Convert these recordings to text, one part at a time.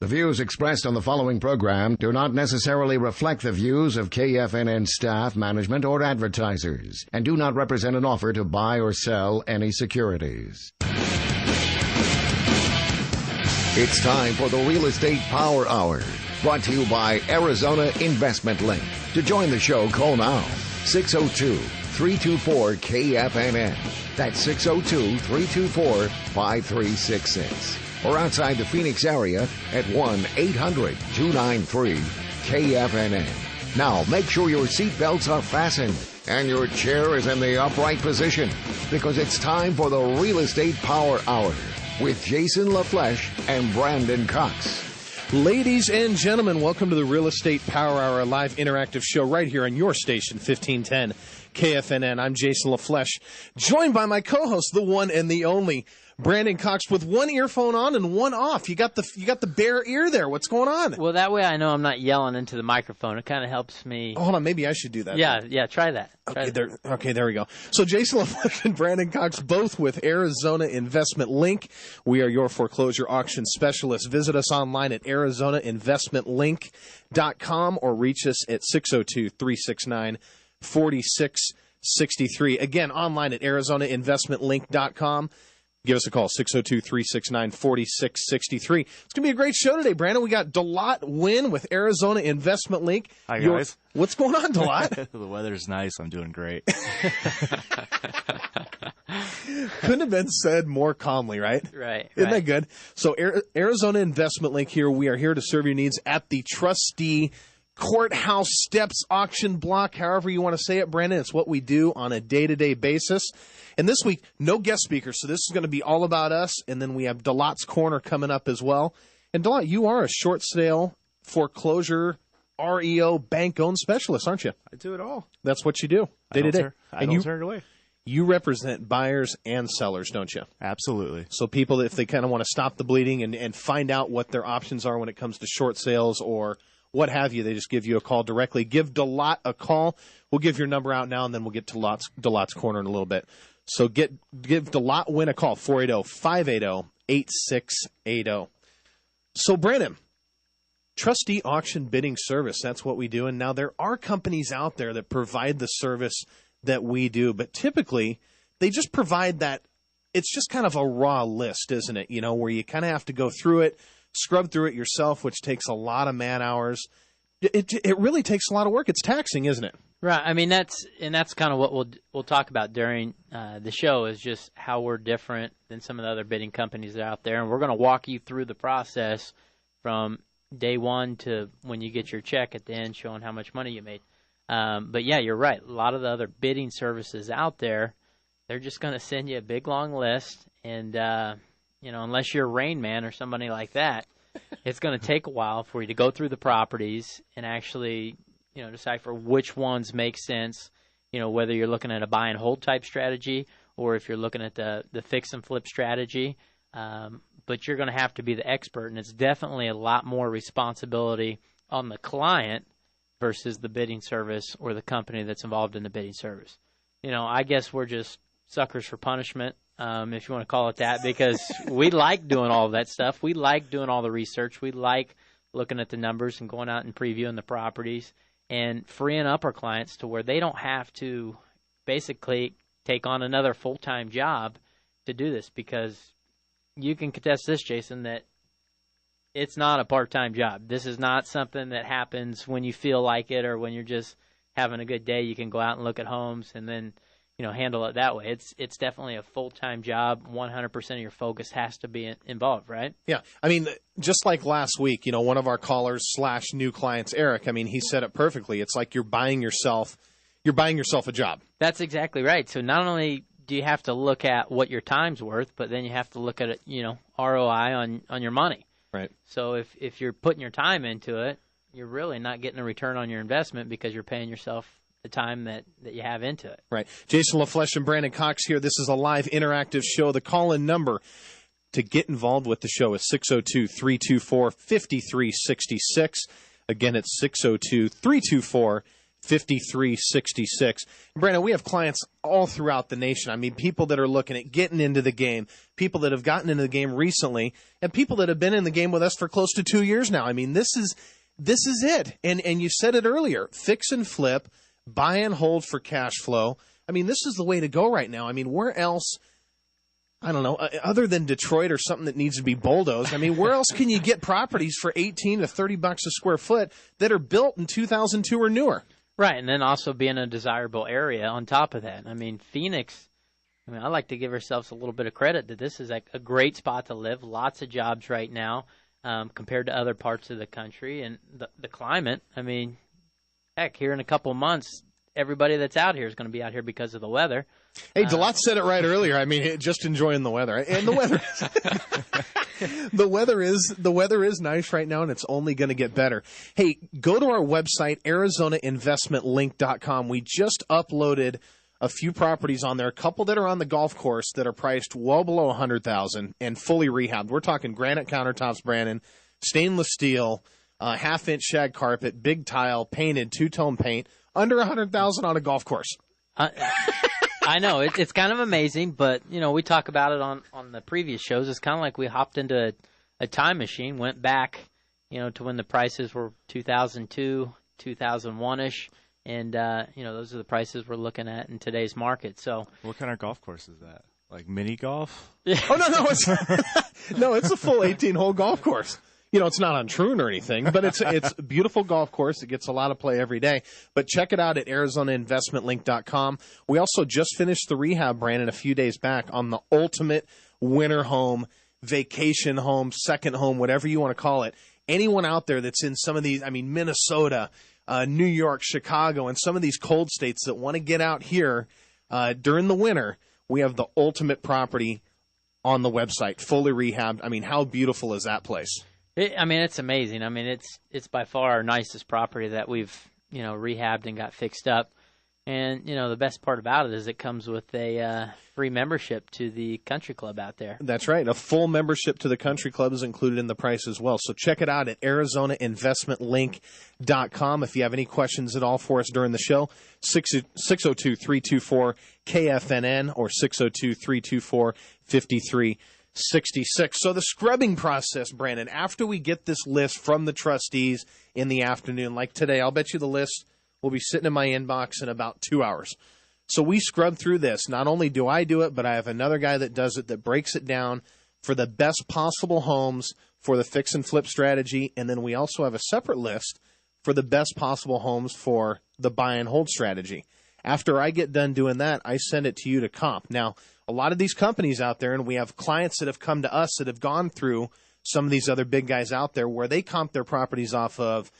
The views expressed on the following program do not necessarily reflect the views of KFNN staff, management, or advertisers, and do not represent an offer to buy or sell any securities. It's time for the Real Estate Power Hour, brought to you by Arizona Investment Link. To join the show, call now, 602-324-KFNN. That's 602-324-5366. Or outside the Phoenix area at 1-800-293-KFNN. Now, make sure your seatbelts are fastened and your chair is in the upright position, because it's time for the Real Estate Power Hour with Jason LaFleche and Brandon Cox. Ladies and gentlemen, welcome to the Real Estate Power Hour, a live interactive show right here on your station, 1510 KFNN. I'm Jason LaFleche, joined by my co-host, the one and the only Brandon Cox, with one earphone on and one off. You got the bare ear there. What's going on? Well, that way I know I'm not yelling into the microphone. It kind of helps me. Oh, hold on, maybe I should do that. Yeah, try that. There we go. So Jason LaFleche and Brandon Cox, both with Arizona Investment Link. We are your foreclosure auction specialists. Visit us online at arizonainvestmentlink.com or reach us at 602-369-4663. Again, online at arizonainvestmentlink.com. Give us a call, 602-369-4663. It's going to be a great show today, Brandon. We got Delot Wynn with Arizona Investment Link. Hi, guys. What's going on, Delot? The weather's nice. I'm doing great. Couldn't have been said more calmly, right? Right. Isn't that good? So Arizona Investment Link here. We are here to serve your needs at the trustee courthouse steps auction block, however you want to say it, Brandon. It's what we do on a day-to-day basis. And this week, no guest speakers, so this is going to be all about us. And then we have Delot's Corner coming up as well. And Delot, you are a short sale foreclosure REO bank-owned specialist, aren't you? I do it all. That's what you do day-to-day. I don't turn it away. You represent buyers and sellers, don't you? Absolutely. So people, if they kind of want to stop the bleeding and find out what their options are when it comes to short sales or what have you, they just give you a call directly. Give Delot a call. We'll give your number out now, and then we'll get to Delot's Corner in a little bit. So give Delot Wynn a call, 480-580-8680. So, Brandon, trustee auction bidding service, that's what we do. And now there are companies out there that provide the service that we do, but typically they just provide that. It's just kind of a raw list, isn't it? You know, where you kind of have to go through it, scrub through it yourself, which takes a lot of man hours. It really takes a lot of work. It's taxing, isn't it? Right. I mean, that's kind of what we'll talk about during the show, is just how we're different than some of the other bidding companies that are out there, and we're going to walk you through the process from day one to when you get your check at the end, showing how much money you made. But yeah, you're right. A lot of the other bidding services out there, they're just going to send you a big long list, and unless you're Rain Man or somebody like that, it's going to take a while for you to go through the properties and actually, decipher which ones make sense, whether you're looking at a buy and hold type strategy or if you're looking at the fix and flip strategy. But you're going to have to be the expert, and it's definitely a lot more responsibility on the client versus the bidding service or the company that's involved in the bidding service. I guess we're just suckers for punishment, if you want to call it that, because we like doing all of that stuff. We like doing all the research. We like looking at the numbers and going out and previewing the properties and freeing up our clients to where they don't have to basically take on another full-time job to do this, because you can contest this, Jason, that it's not a part-time job. This is not something that happens when you feel like it or when you're just having a good day. You can go out and look at homes and then handle it that way. It's definitely a full-time job. 100% of your focus has to be involved, right? Yeah. I mean, just like last week, one of our callers / new clients, Eric, I mean, he said it perfectly. It's like you're buying yourself a job. That's exactly right. So not only do you have to look at what your time's worth, but then you have to look at it, ROI on your money. Right. So if you're putting your time into it, you're really not getting a return on your investment because you're paying yourself the time that you have into it. Right. Jason LaFleche and Brandon Cox here. This is a live interactive show. The call-in number to get involved with the show is 602-324-5366. Again, it's 602-324-5366. 5366. Brandon, we have clients all throughout the nation. I mean, people that are looking at getting into the game, people that have gotten into the game recently, and people that have been in the game with us for close to 2 years now. I mean, this is it. And you said it earlier, fix and flip, buy and hold for cash flow. I mean, this is the way to go right now. I mean, where else, I don't know, other than Detroit or something that needs to be bulldozed, I mean, where else can you get properties for $18 to $30 a square foot that are built in 2002 or newer? Right, and then also be in a desirable area on top of that. I mean, Phoenix, I like to give ourselves a little bit of credit that this is a great spot to live, lots of jobs right now compared to other parts of the country. And the climate, I mean, heck, here in a couple of months, everybody that's out here is going to be out here because of the weather. Hey, DeLotte said it right earlier. I mean, just enjoying the weather. And the weather the weather is nice right now, and it's only going to get better. Hey, go to our website, ArizonaInvestmentLink.com. We just uploaded a few properties on there, a couple that are on the golf course that are priced well below $100,000 and fully rehabbed. We're talking granite countertops, Brandon, stainless steel, half-inch shag carpet, big tile, painted, two-tone paint, under $100,000 on a golf course. I know it's kind of amazing, but we talk about it on the previous shows. It's kind of like we hopped into a time machine, went back, to when the prices were 2002, 2001-ish, and those are the prices we're looking at in today's market. So, what kind of golf course is that? Like mini golf? Oh it's a full 18-hole golf course. It's not on Troon or anything, but it's a beautiful golf course. It gets a lot of play every day. But check it out at ArizonaInvestmentLink.com. We also just finished the rehab, Brandon, a few days back on the ultimate winter home, vacation home, second home, whatever you want to call it. Anyone out there that's in some of these, Minnesota, New York, Chicago, and some of these cold states that want to get out here during the winter, we have the ultimate property on the website, fully rehabbed. How beautiful is that place? It's amazing. It's by far our nicest property that we've, rehabbed and got fixed up. And, the best part about it is it comes with a free membership to the country club out there. That's right. A full membership to the country club is included in the price as well. So check it out at ArizonaInvestmentLink.com. If you have any questions at all for us during the show, 602-324-KFNN or 602-324-5366. So the scrubbing process, Brandon, after we get this list from the trustees in the afternoon, like today, I'll bet you the list will be sitting in my inbox in about 2 hours. So we scrub through this. Not only do I do it, but I have another guy that does it, that breaks it down for the best possible homes for the fix and flip strategy. And then we also have a separate list for the best possible homes for the buy and hold strategy. After I get done doing that, I send it to you to comp. Now, a lot of these companies out there, and we have clients that have come to us that have gone through some of these other big guys out there where they comp their properties off of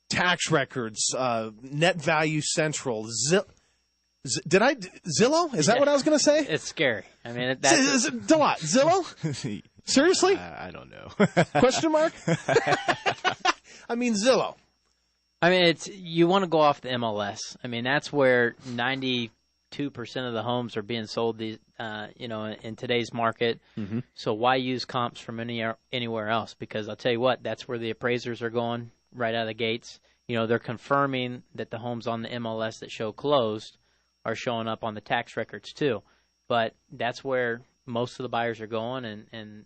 tax records, Net Value Central, Zillow? Is that what I was going to say? It's scary. Is it DeLotte, Zillow? Seriously? I don't know. Question mark? Zillow. You want to go off the MLS. That's where 92% of the homes are being sold in today's market. Mm-hmm. So why use comps from anywhere else? Because I'll tell you what, that's where the appraisers are going right out of the gates. They're confirming that the homes on the MLS that show closed are showing up on the tax records too. But that's where most of the buyers are going, and